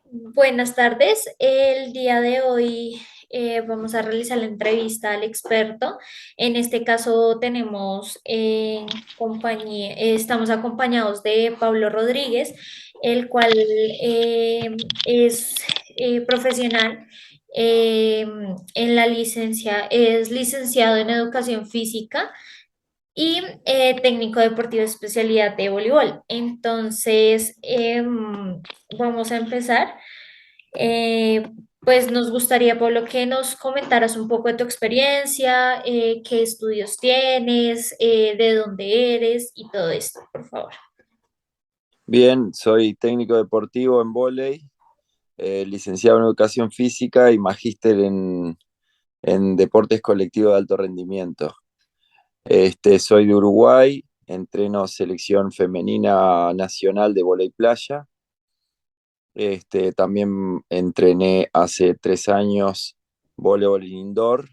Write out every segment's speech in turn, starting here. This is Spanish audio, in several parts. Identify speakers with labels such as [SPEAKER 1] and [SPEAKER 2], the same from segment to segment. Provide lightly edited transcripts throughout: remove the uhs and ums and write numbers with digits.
[SPEAKER 1] Buenas tardes. El día de hoy vamos a realizar la entrevista al experto. En este caso tenemos compañía, estamos acompañados de Pablo Rodríguez, el cual es profesional en la es licenciado en educación física y técnico deportivo de especialidad de voleibol. Entonces, vamos a empezar. Pues nos gustaría, Pablo, que nos comentaras un poco de tu experiencia, qué estudios tienes, de dónde eres y todo esto, por favor.
[SPEAKER 2] Bien, soy técnico deportivo en vóley, licenciado en educación física y magíster en deportes colectivos de alto rendimiento. Soy de Uruguay, entreno selección femenina nacional de vóley playa. También entrené hace 3 años voleibol indoor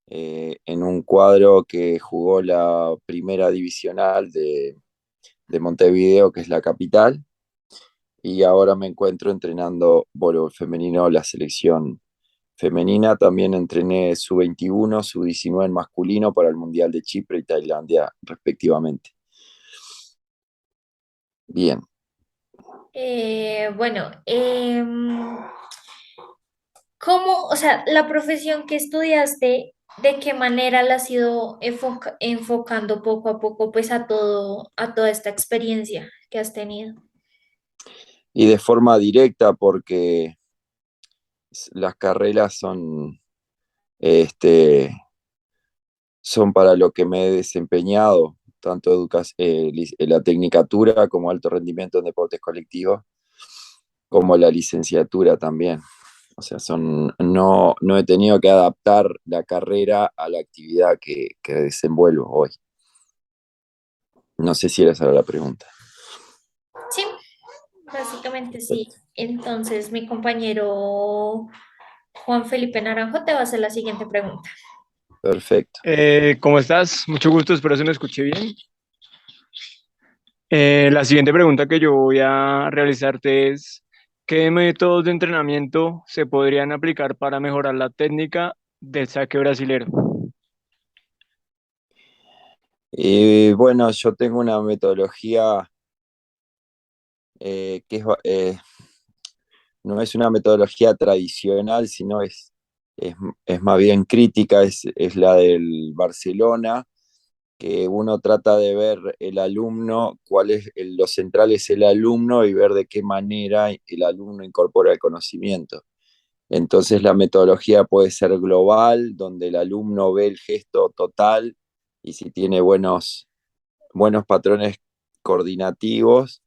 [SPEAKER 2] en un cuadro que jugó la primera divisional de Montevideo, que es la capital. Y ahora me encuentro entrenando voleibol femenino, la selección femenina. También entrené sub-21, sub-19 en masculino para el Mundial de Chipre y Tailandia, respectivamente. Bien.
[SPEAKER 1] Bueno, ¿cómo, o sea, la profesión que estudiaste, de qué manera la has ido enfocando poco a poco, pues a toda esta experiencia que has tenido?
[SPEAKER 2] Y de forma directa, porque las carreras este, son para lo que me he desempeñado, tanto la tecnicatura como alto rendimiento en deportes colectivos, como la licenciatura también. O sea, no he tenido que adaptar la carrera a la actividad que desenvuelvo hoy. No sé si era esa la pregunta.
[SPEAKER 1] Sí, básicamente sí. Entonces, mi compañero Juan Felipe Naranjo te va a hacer la siguiente pregunta.
[SPEAKER 2] Perfecto.
[SPEAKER 3] ¿Cómo estás? Mucho gusto, espero se me escuche bien. La siguiente pregunta que yo voy a realizarte es, ¿qué métodos de entrenamiento se podrían aplicar para mejorar la técnica del saque brasilero?
[SPEAKER 2] Y bueno, yo tengo una metodología que no es una metodología tradicional, sino es, es más bien crítica, es la del Barcelona, que uno trata de ver el alumno, lo central es el alumno y ver de qué manera el alumno incorpora el conocimiento. Entonces la metodología puede ser global, donde el alumno ve el gesto total y si tiene buenos patrones coordinativos,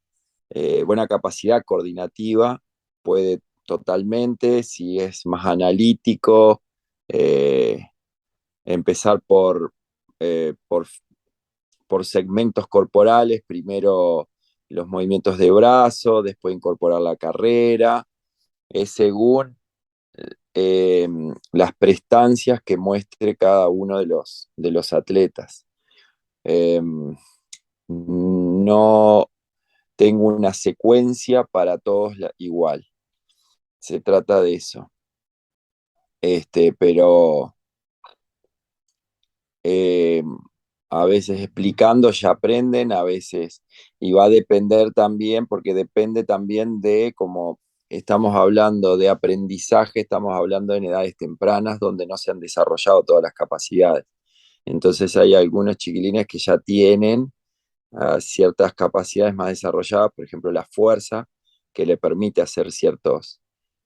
[SPEAKER 2] buena capacidad coordinativa, puede totalmente, si es más analítico, eh, empezar por segmentos corporales, primero los movimientos de brazo, después incorporar la carrera, es según eh, las prestancias que muestre cada uno de los atletas. Eh, no tengo una secuencia para todos igual, se trata de eso. Pero eh, a veces explicando ya aprenden, a veces, y va a depender también, porque depende también de cómo estamos hablando de aprendizaje, estamos hablando en edades tempranas donde no se han desarrollado todas las capacidades. Entonces hay algunos chiquilines que ya tienen ciertas capacidades más desarrolladas, por ejemplo la fuerza, que le permite hacer ciertos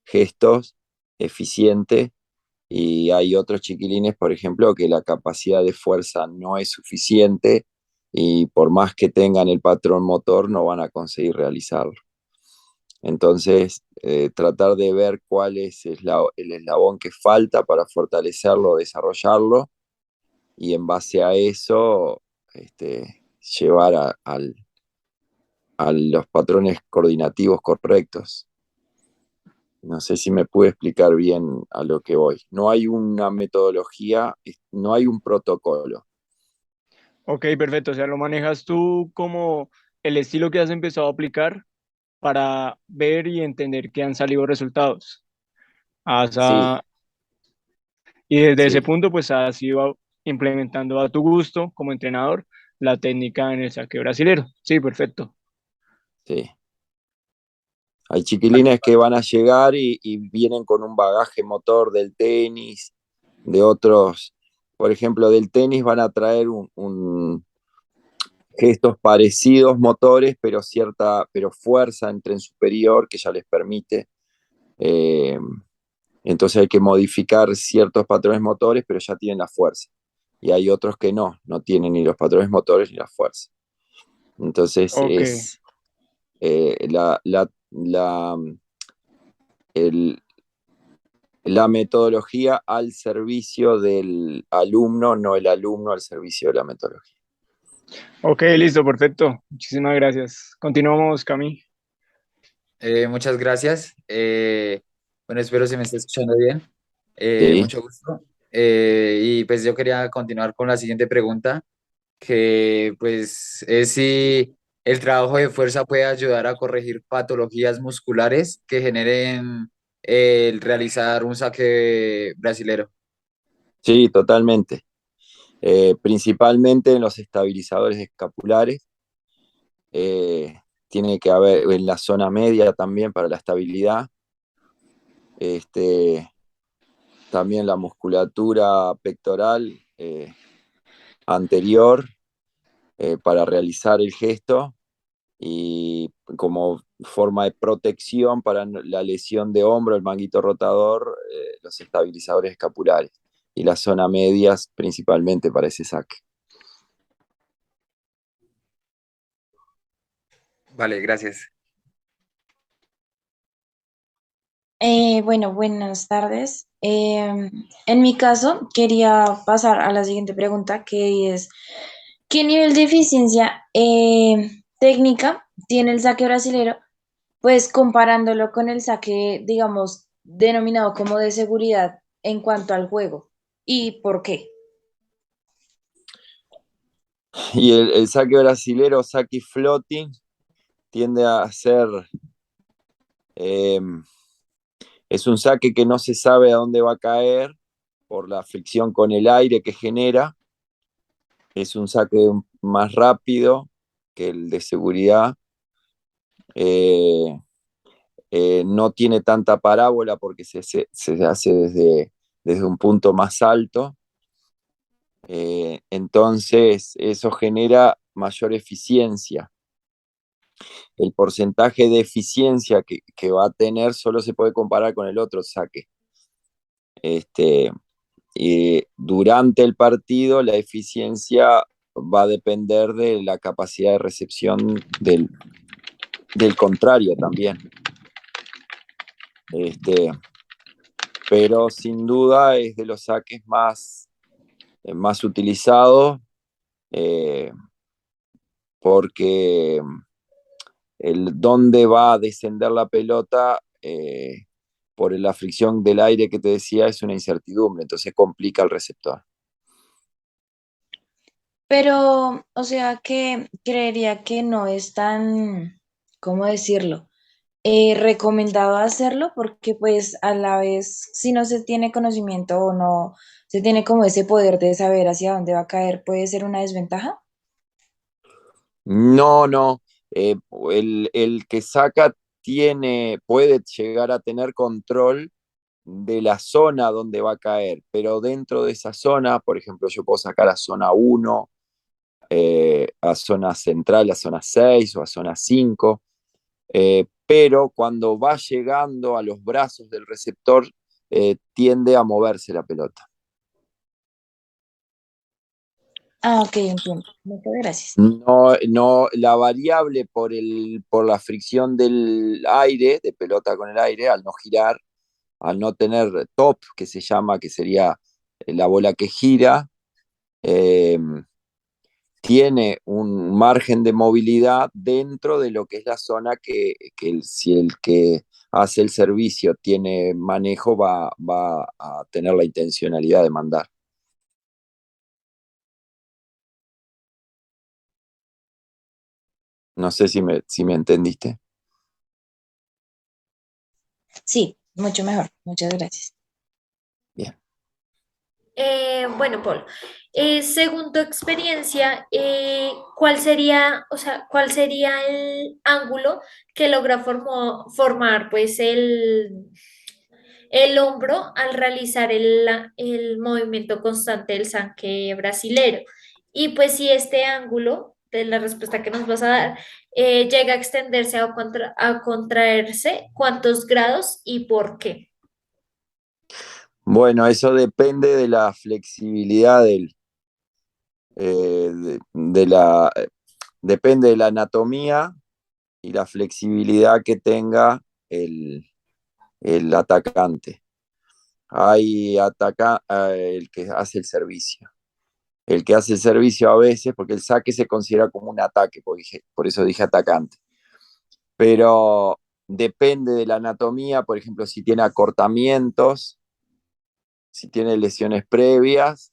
[SPEAKER 2] gestos eficientes, y hay otros chiquilines, por ejemplo, que la capacidad de fuerza no es suficiente y por más que tengan el patrón motor no van a conseguir realizarlo. Entonces, tratar de ver cuál es el eslabón que falta para fortalecerlo, desarrollarlo y en base a eso llevar a los patrones coordinativos correctos. No sé si me pude explicar bien a lo que voy. No hay una metodología, no hay un protocolo.
[SPEAKER 3] Ok, perfecto, o sea, lo manejas tú como el estilo que has empezado a aplicar para ver y entender que han salido resultados. Has,
[SPEAKER 2] Sí,
[SPEAKER 3] y desde ese
[SPEAKER 2] sí,
[SPEAKER 3] punto, pues has ido implementando a tu gusto como entrenador la técnica en el saque brasilero. Sí, perfecto.
[SPEAKER 2] sí. Hay chiquilines que van a llegar y vienen con un bagaje motor del tenis, de otros, por ejemplo, del tenis van a traer gestos parecidos motores, pero fuerza en tren superior que ya les permite. eh, entonces hay que modificar ciertos patrones motores, pero ya tienen la fuerza. Y hay otros que no tienen ni los patrones motores ni la fuerza. Entonces
[SPEAKER 3] Ok,
[SPEAKER 2] es la, el, la metodología al servicio del alumno, no el alumno al servicio de la metodología.
[SPEAKER 3] ok, listo, perfecto. Muchísimas gracias. Continuamos, Cami.
[SPEAKER 4] Muchas gracias. Bueno, espero se me esté escuchando bien.
[SPEAKER 2] Sí,
[SPEAKER 4] Mucho gusto. Y pues yo quería continuar con la siguiente pregunta, que pues es si el trabajo de fuerza puede ayudar a corregir patologías musculares que generen el realizar un saque brasilero.
[SPEAKER 2] sí, totalmente. Principalmente en los estabilizadores escapulares. eh, Tiene que haber en la zona media también para la estabilidad. Este, También la musculatura pectoral anterior para realizar el gesto y como forma de protección para la lesión de hombro, el manguito rotador, los estabilizadores escapulares y las zonas medias principalmente para ese saque.
[SPEAKER 4] Vale, gracias.
[SPEAKER 5] Bueno, buenas tardes. En mi caso, quería pasar a la siguiente pregunta, que es, ¿qué nivel de eficiencia técnica tiene el saque brasilero? Pues comparándolo con el saque, digamos, denominado como de seguridad en cuanto al juego. ¿Y por qué?
[SPEAKER 2] Y el saque brasilero, saque floating, tiende a ser, eh, es un saque que no se sabe a dónde va a caer por la fricción con el aire que genera. Es un saque más rápido que el de seguridad. Eh, no tiene tanta parábola porque se hace desde un punto más alto. Entonces, eso genera mayor eficiencia. El porcentaje de eficiencia que va a tener solo se puede comparar con el otro saque. Este, Durante el partido, la eficiencia va a depender de la capacidad de recepción del contrario también. Este, pero sin duda es de los saques más utilizados eh, porque el dónde va a descender la pelota por la fricción del aire que te decía es una incertidumbre, entonces complica el receptor.
[SPEAKER 5] Pero, o sea, que creería que no es tan, ¿cómo decirlo? Recomendado hacerlo porque pues a la vez si no se tiene conocimiento o no se tiene como ese poder de saber hacia dónde va a caer puede ser una desventaja.
[SPEAKER 2] No, no, el que saca puede llegar a tener control de la zona donde va a caer, pero dentro de esa zona, por ejemplo, yo puedo sacar a zona 1, a zona central, a zona 6 o a zona 5, pero cuando va llegando a los brazos del receptor, tiende a moverse la pelota.
[SPEAKER 5] Ah, ok, entiendo. Muchas gracias.
[SPEAKER 2] No, no, la variable por la fricción del aire, de pelota con el aire, al no girar, al no tener top, que se llama, que sería la bola que gira, eh, tiene un margen de movilidad dentro de lo que es la zona si el que hace el servicio tiene manejo, va a tener la intencionalidad de mandar. No sé si me entendiste.
[SPEAKER 5] Sí, mucho mejor. Muchas gracias.
[SPEAKER 2] Bien.
[SPEAKER 1] Bueno, Paul, según tu experiencia, ¿cuál sería, o sea, cuál sería el ángulo que logra formar, pues, el hombro al realizar el movimiento constante del zanque brasilero? Y pues, si este ángulo de la respuesta que nos vas a dar llega a extenderse o a contraerse, ¿cuántos grados y por qué?
[SPEAKER 2] Bueno, eso depende de la flexibilidad de la, depende de la anatomía y la flexibilidad que tenga el atacante. El que hace el servicio. El que hace el servicio a veces, porque el saque se considera como un ataque, por eso dije atacante. Pero depende de la anatomía, por ejemplo, si tiene acortamientos, si tiene lesiones previas,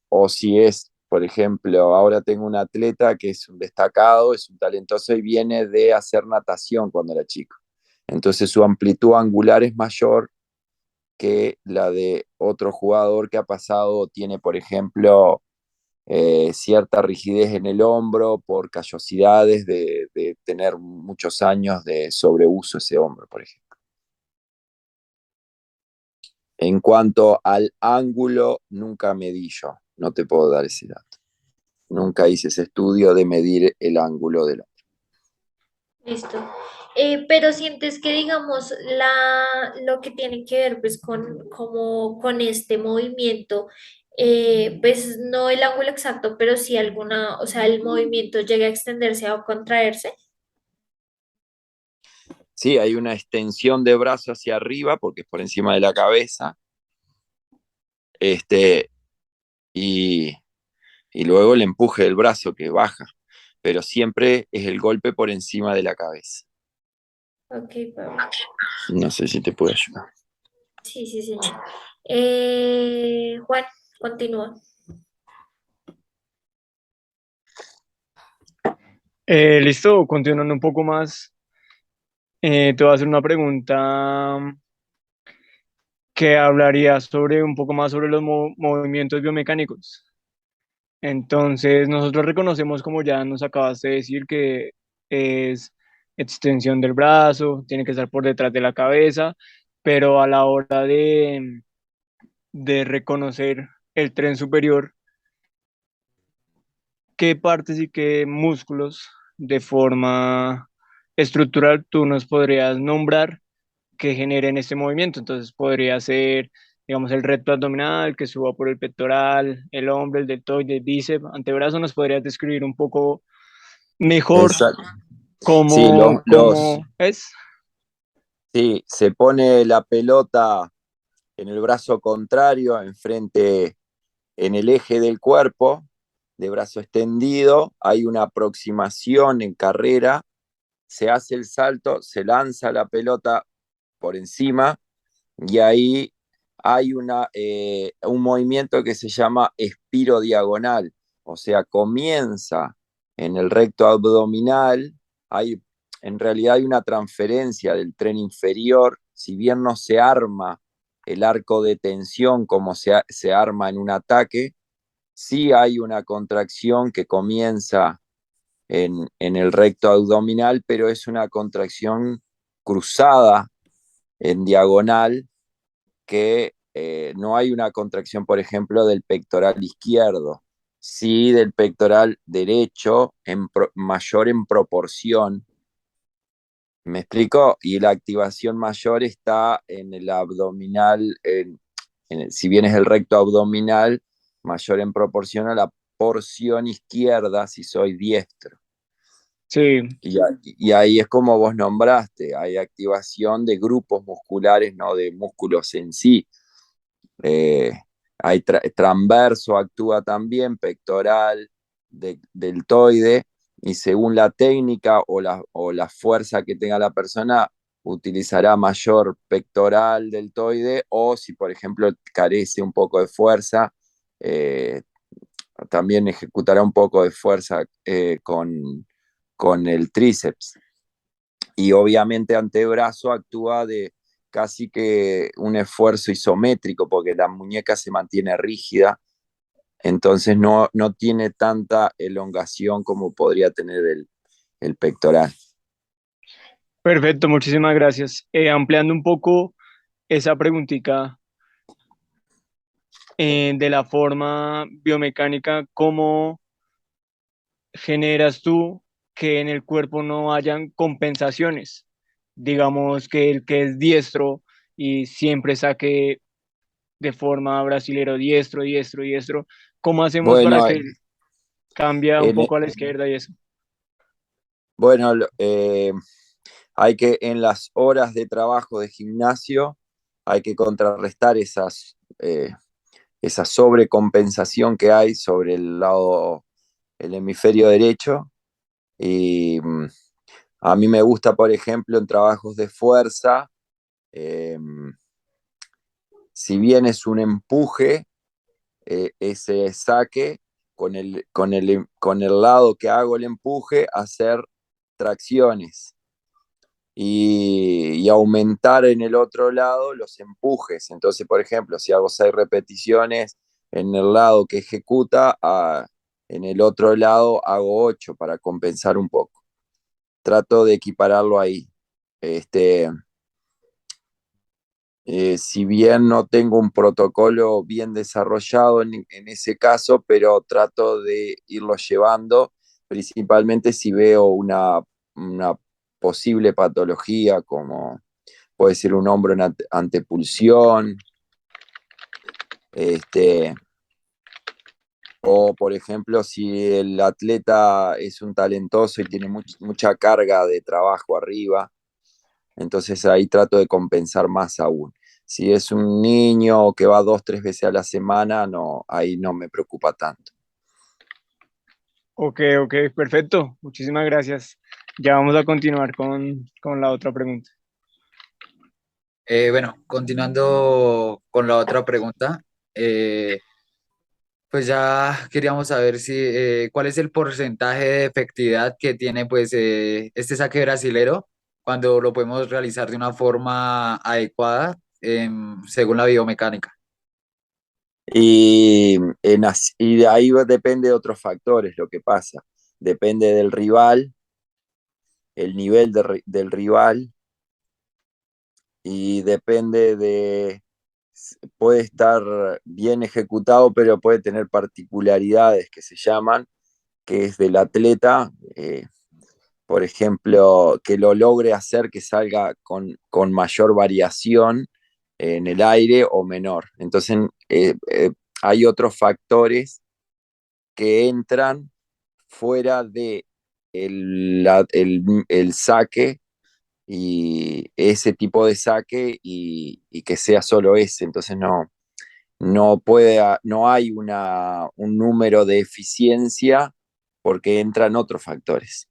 [SPEAKER 2] o si es, por ejemplo, ahora tengo un atleta que es un destacado, es un talentoso y viene de hacer natación cuando era chico. Entonces su amplitud angular es mayor que la de otro jugador que ha pasado, tiene, por ejemplo, cierta rigidez en el hombro por callosidades de tener muchos años de sobreuso ese hombro, por ejemplo. En cuanto al ángulo, nunca medí yo, no te puedo dar ese dato. Nunca hice ese estudio de medir el ángulo del hombro.
[SPEAKER 1] Listo. Pero sientes que, digamos, lo que tiene que ver pues con este movimiento, pues no el ángulo exacto, pero sí alguna, o sea, el movimiento llega a extenderse o contraerse.
[SPEAKER 2] Sí, hay una extensión de brazo hacia arriba porque es por encima de la cabeza, este, y, y luego el empuje del brazo que baja, pero siempre es el golpe por encima de la cabeza.
[SPEAKER 1] Ok, Pablo.
[SPEAKER 2] No sé si te puedo ayudar.
[SPEAKER 1] Sí, sí, señor. Juan, continúa.
[SPEAKER 3] Listo, continuando un poco más, te voy a hacer una pregunta que hablaría sobre un poco más sobre los movimientos biomecánicos. Entonces, nosotros reconocemos, como ya nos acabas de decir, que es extensión del brazo, tiene que estar por detrás de la cabeza, pero a la hora de reconocer el tren superior, ¿qué partes y qué músculos de forma estructural tú nos podrías nombrar que generen este movimiento? Entonces podría ser, digamos, el recto abdominal que suba por el pectoral, el hombro, el deltoide, el bíceps, antebrazo. ¿Nos podrías describir un poco mejor
[SPEAKER 2] Exacto. Sí,
[SPEAKER 3] cómo es?
[SPEAKER 2] sí, se pone la pelota en el brazo contrario, enfrente, en el eje del cuerpo, de brazo extendido, hay una aproximación en carrera, se hace el salto, se lanza la pelota por encima y ahí hay un movimiento que se llama espiro diagonal, o sea, comienza en el recto abdominal, en realidad hay una transferencia del tren inferior, si bien no se arma el arco de tensión como se arma en un ataque, sí hay una contracción que comienza en el recto abdominal, pero es una contracción cruzada en diagonal que no hay una contracción, por ejemplo, del pectoral izquierdo, sí del pectoral derecho mayor en proporción. ¿Me explico? Y la activación mayor está en el abdominal, si bien es el recto abdominal, mayor en proporción a la porción izquierda si soy diestro.
[SPEAKER 3] Sí,
[SPEAKER 2] Y ahí es como vos nombraste, hay activación de grupos musculares, no de músculos en sí. Eh, hay transverso, actúa también, pectoral, deltoide, y según la técnica o la fuerza que tenga la persona, utilizará mayor pectoral, deltoide, o si por ejemplo carece un poco de fuerza, eh, también ejecutará un poco de fuerza con el tríceps. y obviamente antebrazo actúa de casi que un esfuerzo isométrico porque la muñeca se mantiene rígida, entonces no tiene tanta elongación como podría tener el pectoral.
[SPEAKER 3] Perfecto, muchísimas gracias. Ampliando un poco esa preguntita de la forma biomecánica, ¿cómo generas tú que en el cuerpo no hayan compensaciones? Digamos que el que es diestro y siempre saque de forma brasilero diestro, diestro, diestro, ¿cómo hacemos para
[SPEAKER 2] Bueno,
[SPEAKER 3] que cambie un
[SPEAKER 2] en,
[SPEAKER 3] poco a la izquierda y eso?
[SPEAKER 2] bueno, hay que en las horas de trabajo de gimnasio hay que contrarrestar esa sobrecompensación que hay sobre el lado, el hemisferio derecho. Y a mí me gusta, por ejemplo, en trabajos de fuerza, eh, si bien es un empuje, ese saque con el lado que hago el empuje, hacer tracciones y aumentar en el otro lado los empujes. Entonces, por ejemplo, si hago 6 repeticiones en el lado que ejecuta, en el otro lado hago 8 para compensar un poco. Trato de equipararlo ahí. Este, si bien no tengo un protocolo bien desarrollado en ese caso, pero trato de irlo llevando, principalmente si veo una posible patología como puede ser un hombro en antepulsión, este, o por ejemplo si el atleta es un talentoso y tiene mucha carga de trabajo arriba, entonces ahí trato de compensar más aún. Si es un niño que va 2, 3 veces a la semana, no, ahí no me preocupa tanto.
[SPEAKER 3] Ok, ok, perfecto. Muchísimas gracias. Ya vamos a continuar con la otra pregunta.
[SPEAKER 4] Bueno, continuando con la otra pregunta, eh, pues ya queríamos saber si cuál es el porcentaje de efectividad que tiene pues este saque brasilero cuando lo podemos realizar de una forma adecuada según la biomecánica.
[SPEAKER 2] Y de ahí depende de otros factores lo que pasa. Depende del rival, el nivel del rival, y depende puede estar bien ejecutado, pero puede tener particularidades que se llaman, que es del atleta, por ejemplo, que lo logre hacer que salga con mayor variación en el aire o menor. Entonces, hay otros factores que entran fuera de el saque y ese tipo de saque y que sea solo ese. Entonces no hay un número de eficiencia porque entran otros factores.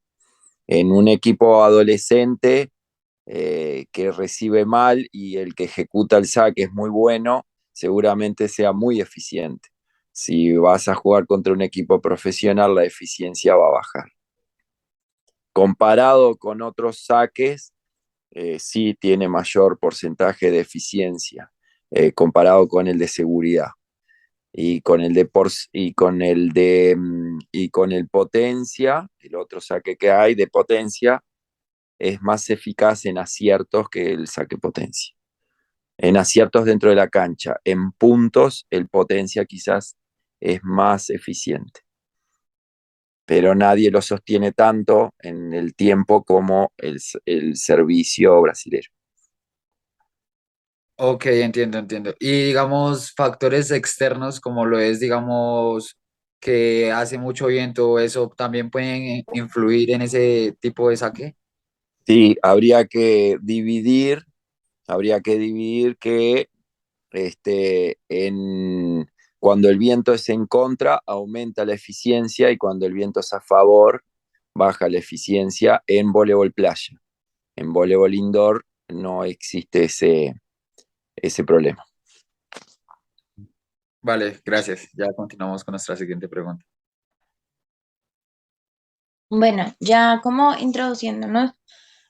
[SPEAKER 2] En un equipo adolescente que recibe mal y el que ejecuta el saque es muy bueno, seguramente sea muy eficiente. Si vas a jugar contra un equipo profesional, la eficiencia va a bajar. Comparado con otros saques, sí tiene mayor porcentaje de eficiencia comparado con el de seguridad y con el potencia, el otro saque que hay de potencia es más eficaz en aciertos que el saque potencia. En aciertos dentro de la cancha, en puntos el potencia quizás es más eficiente, pero nadie lo sostiene tanto en el tiempo como el servicio brasileño.
[SPEAKER 4] Ok, entiendo, entiendo. Y digamos, factores externos como lo es, digamos, que hace mucho viento, eso también pueden influir en ese tipo de saque.
[SPEAKER 2] Sí, habría que dividir que cuando el viento es en contra, aumenta la eficiencia y cuando el viento es a favor, baja la eficiencia en voleibol playa. En voleibol indoor no existe ese problema.
[SPEAKER 4] Vale, gracias. Ya continuamos con nuestra siguiente pregunta.
[SPEAKER 5] Bueno, ya como introduciéndonos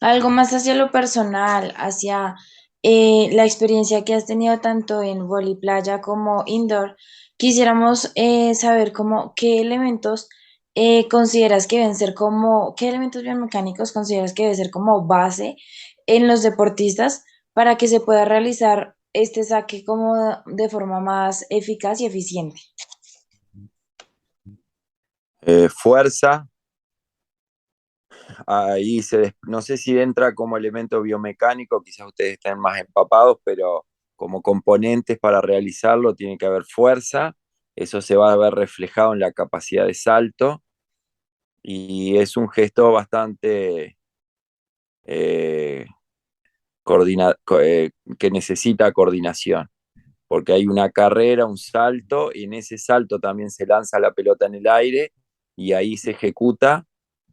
[SPEAKER 5] algo más hacia lo personal, hacia la experiencia que has tenido tanto en vóley playa como indoor. Quisiéramos saber qué elementos consideras que deben ser qué elementos biomecánicos consideras que debe ser como base en los deportistas para que se pueda realizar este saque como de forma más eficaz y eficiente.
[SPEAKER 2] Fuerza, ahí no sé si entra como elemento biomecánico, quizás ustedes estén más empapados, pero como componentes para realizarlo tiene que haber fuerza, eso se va a ver reflejado en la capacidad de salto y es un gesto bastante eh, que necesita coordinación, porque hay una carrera, un salto, y en ese salto también se lanza la pelota en el aire y ahí se ejecuta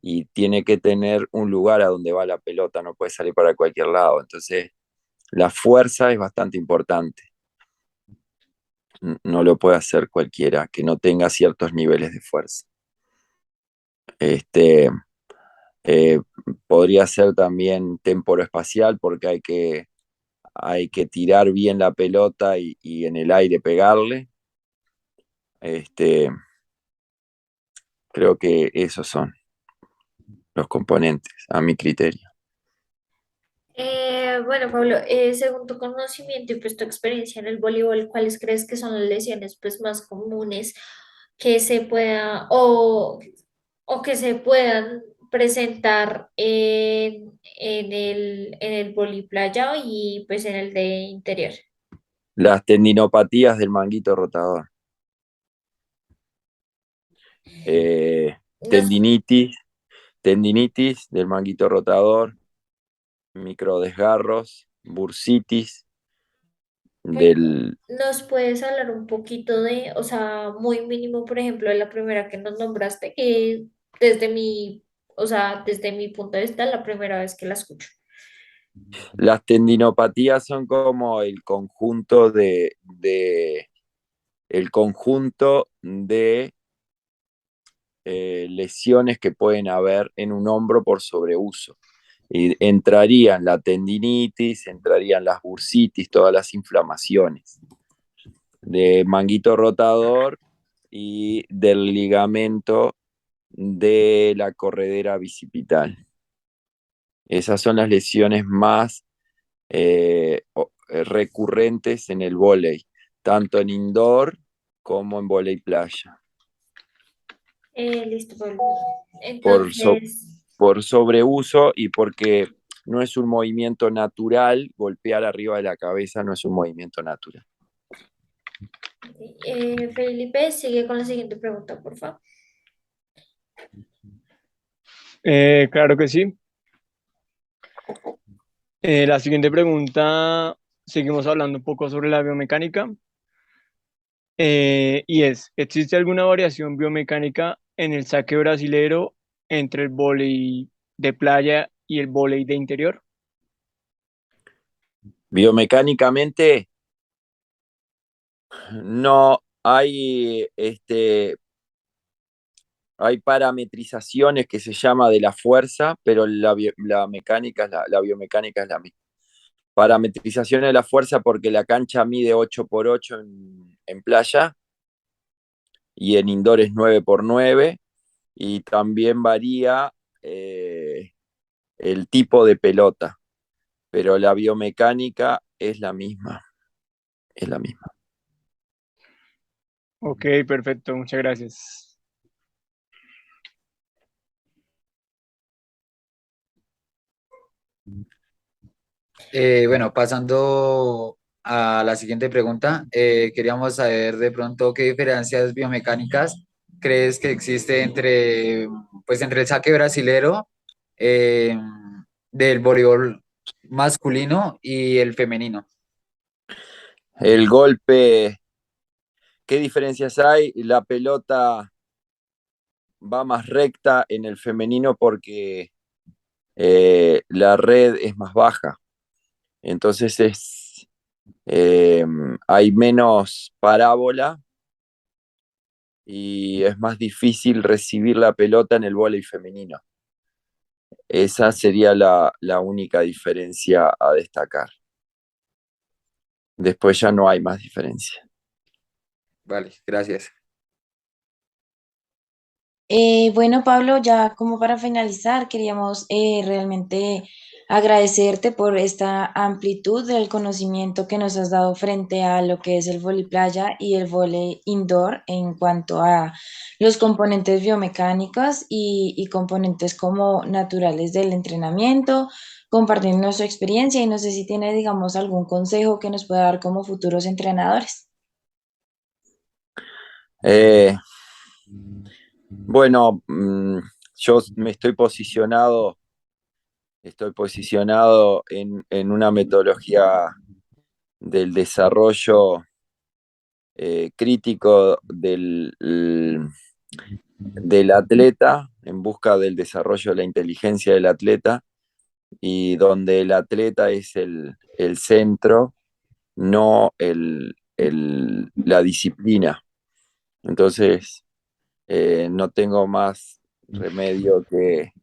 [SPEAKER 2] y tiene que tener un lugar a donde va la pelota, no puede salir para cualquier lado. Entonces, la fuerza es bastante importante. No lo puede hacer cualquiera que no tenga ciertos niveles de fuerza. Este, eh, Podría ser también temporoespacial porque hay que tirar bien la pelota y en el aire pegarle. Este, Creo que esos son los componentes, a mi criterio.
[SPEAKER 1] Bueno, Pablo, según tu conocimiento y pues tu experiencia en el voleibol, ¿cuáles crees que son las lesiones pues más comunes que se pueda o que se puedan presentar en el voliplaya y pues en el de interior?
[SPEAKER 2] Las tendinopatías del manguito rotador, eh,
[SPEAKER 1] ¿Nos,
[SPEAKER 2] tendinitis, tendinitis del manguito rotador, microdesgarros, bursitis del...
[SPEAKER 1] nos puedes hablar un poquito de, o sea, muy mínimo, por ejemplo, de la primera que nos nombraste, que desde mi, o sea, desde mi punto de vista, la primera vez que la escucho?
[SPEAKER 2] Las tendinopatías son como el conjunto de lesiones que pueden haber en un hombro por sobreuso. Y entrarían la tendinitis, entrarían las bursitis, todas las inflamaciones de manguito rotador y del ligamento de la corredera bicipital. Esas son las lesiones más recurrentes en el vóley, tanto en indoor como en vóley playa.
[SPEAKER 1] Listo, Pablo.
[SPEAKER 2] Por, so-
[SPEAKER 1] Entonces,
[SPEAKER 2] por sobreuso y porque no es un movimiento natural, golpear arriba de la cabeza no es un movimiento natural.
[SPEAKER 1] Felipe, sigue con la siguiente pregunta, por favor.
[SPEAKER 3] Claro que sí. La siguiente pregunta, seguimos hablando un poco sobre la biomecánica. Y ¿existe alguna variación biomecánica en el saque brasilero entre el vóley de playa y el vóley de interior?
[SPEAKER 2] Biomecánicamente no hay parametrizaciones que se llama de la fuerza, pero la mecánica la biomecánica es la misma. Parametrización de la fuerza porque la cancha mide 8x8 en playa y en indoor es 9x9 y también varía eh, el tipo de pelota, pero la biomecánica es la misma.
[SPEAKER 3] Ok, perfecto, muchas gracias.
[SPEAKER 4] Bueno, pasando a la siguiente pregunta, queríamos saber de pronto qué diferencias biomecánicas crees que existe pues, entre el saque brasilero eh, del voleibol masculino y el femenino.
[SPEAKER 2] El golpe, ¿qué diferencias hay? La pelota va más recta en el femenino porque la red es más baja. Entonces eh, hay menos parábola y es más difícil recibir la pelota en el vóley femenino. Esa sería la única diferencia a destacar. Después ya no hay más diferencia.
[SPEAKER 4] Vale, gracias.
[SPEAKER 5] Bueno, Pablo, ya como para finalizar, queríamos realmente agradecerte por esta amplitud del conocimiento que nos has dado frente a lo que es el vóley playa y el vóley indoor en cuanto a los componentes biomecánicos y componentes como naturales del entrenamiento, compartiendo su experiencia y no sé si tiene, digamos, algún consejo que nos pueda dar como futuros entrenadores.
[SPEAKER 2] Eh, bueno, yo me estoy posicionado en una metodología del desarrollo crítico del atleta, en busca del desarrollo de la inteligencia del atleta, y donde el atleta es el centro, no la disciplina. Entonces, no tengo más remedio que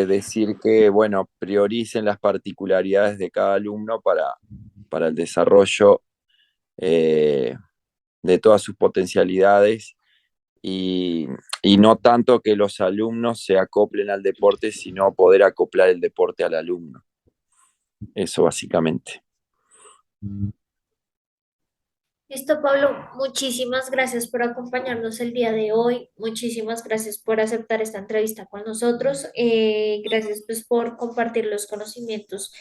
[SPEAKER 2] decir que, bueno, prioricen las particularidades de cada alumno para el desarrollo eh, de todas sus potencialidades y, y no tanto que los alumnos se acoplen al deporte, sino poder acoplar el deporte al alumno. Eso básicamente.
[SPEAKER 1] Listo, Pablo, muchísimas gracias por acompañarnos el día de hoy. Muchísimas gracias por aceptar esta entrevista con nosotros. Gracias pues por compartir los conocimientos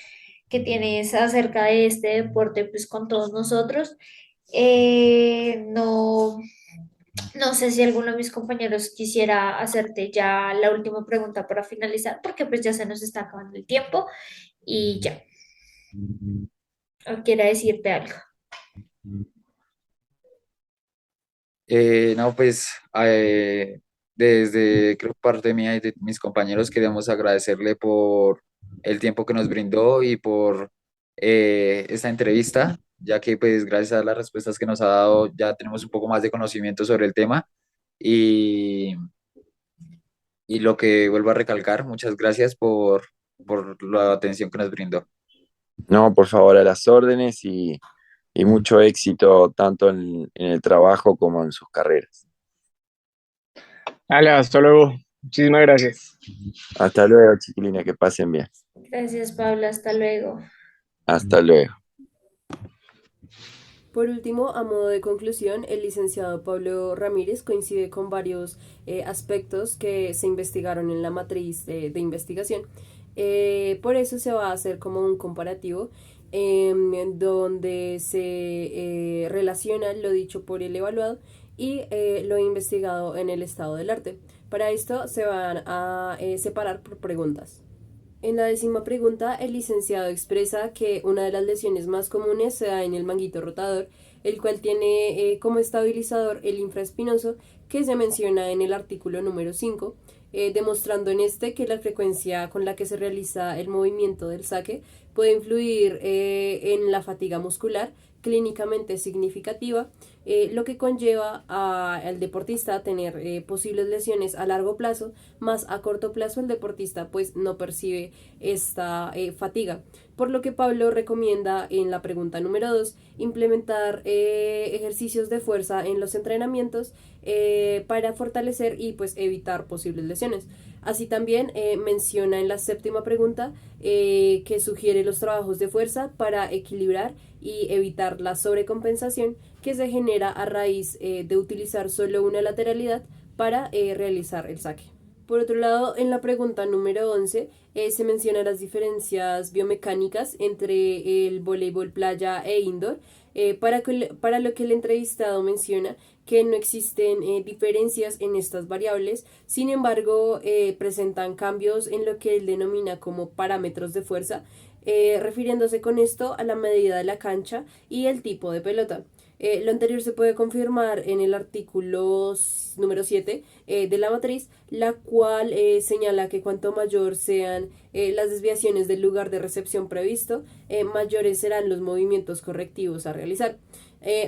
[SPEAKER 1] que tienes acerca de este deporte pues con todos nosotros. No, no sé si alguno de mis compañeros quisiera hacerte ya la última pregunta para finalizar, porque pues ya se nos está acabando el tiempo y ya, o quiera decirte algo.
[SPEAKER 4] No, pues desde creo parte mía y de mis compañeros queremos agradecerle por el tiempo que nos brindó y por esta entrevista, ya que pues gracias a las respuestas que nos ha dado ya tenemos un poco más de conocimiento sobre el tema y, y lo que vuelvo a recalcar, muchas gracias por la atención que nos brindó.
[SPEAKER 2] No, por favor, a las órdenes y mucho éxito tanto en el trabajo como en sus carreras.
[SPEAKER 3] Dale, hasta luego. Muchísimas gracias.
[SPEAKER 2] Hasta luego, chiquilines, que pasen bien.
[SPEAKER 1] Gracias, Pablo, hasta luego.
[SPEAKER 2] Hasta luego.
[SPEAKER 6] Por último, a modo de conclusión, el licenciado Pablo Ramírez coincide con varios aspectos que se investigaron en la matriz de investigación. Por eso se va a hacer como un comparativo donde se relaciona lo dicho por el evaluado y lo investigado en el estado del arte. Para esto se van a separar por preguntas. En la 10ª pregunta, el licenciado expresa que una de las lesiones más comunes se da en el manguito rotador, el cual tiene como estabilizador el infraespinoso que se menciona en el artículo número 5, demostrando en este que la frecuencia con la que se realiza el movimiento del saque puede influir en la fatiga muscular clínicamente significativa, lo que conlleva al deportista a tener posibles lesiones a largo plazo, más a corto plazo el deportista pues no percibe esta fatiga. Por lo que Pablo recomienda en la pregunta número 2 implementar ejercicios de fuerza en los entrenamientos para fortalecer y pues evitar posibles lesiones. Así también menciona en la 7ª pregunta que sugiere los trabajos de fuerza para equilibrar y evitar la sobrecompensación que se genera a raíz de utilizar solo una lateralidad para realizar el saque. Por otro lado, en la pregunta número 11 se mencionan las diferencias biomecánicas entre el voleibol playa e indoor, para lo que el entrevistado menciona que no existen diferencias en estas variables, sin embargo presentan cambios en lo que él denomina como parámetros de fuerza, refiriéndose con esto a la medida de la cancha y el tipo de pelota. Lo anterior se puede confirmar en el artículo número 7 de la matriz, la cual señala que cuanto mayor sean las desviaciones del lugar de recepción previsto, mayores serán los movimientos correctivos a realizar.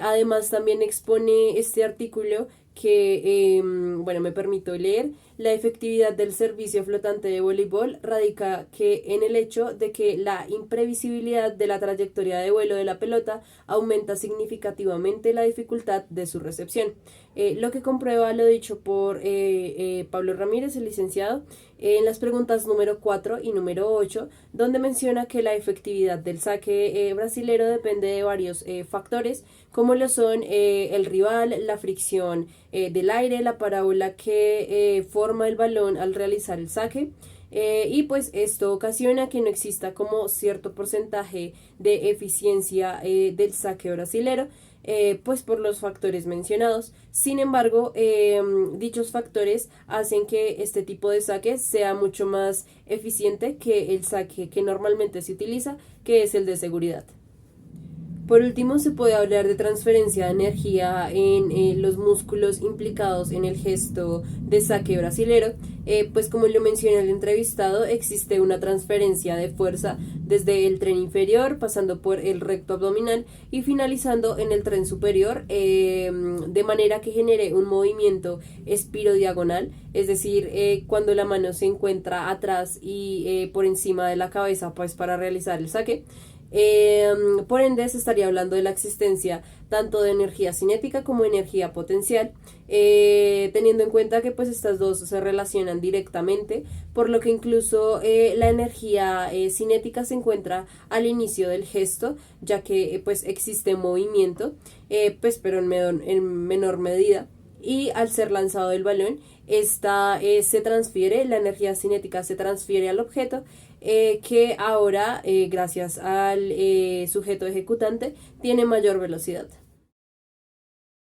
[SPEAKER 6] Además, también expone este artículo que, bueno, me permito leer, la efectividad del servicio flotante de voleibol radica que en el hecho de que la imprevisibilidad de la trayectoria de vuelo de la pelota aumenta significativamente la dificultad de su recepción. Lo que comprueba lo dicho por Pablo Ramírez, el licenciado, en las preguntas número 4 y número 8, donde menciona que la efectividad del saque brasilero depende de varios factores, como lo son el rival, la fricción del aire, la parábola que forma el balón al realizar el saque. Y pues esto ocasiona que no exista como cierto porcentaje de eficiencia del saque brasilero, pues por los factores mencionados. Sin embargo, dichos factores hacen que este tipo de saque sea mucho más eficiente que el saque que normalmente se utiliza, que es el de seguridad. Por último, se puede hablar de transferencia de energía en los músculos implicados en el gesto de saque brasilero, pues como lo menciona el entrevistado, existe una transferencia de fuerza desde el tren inferior, pasando por el recto abdominal y finalizando en el tren superior, de manera que genere un movimiento espirodiagonal, es decir, cuando la mano se encuentra atrás y por encima de la cabeza, pues para realizar el saque. Por ende, se estaría hablando de la existencia tanto de energía cinética como energía potencial, teniendo en cuenta que pues estas dos se relacionan directamente, por lo que incluso la energía cinética se encuentra al inicio del gesto, ya que pues existe movimiento, pues pero en menor medida. Y al ser lanzado el balón, esta se transfiere, la energía cinética se transfiere al objeto, que ahora, gracias al sujeto ejecutante, tiene mayor velocidad.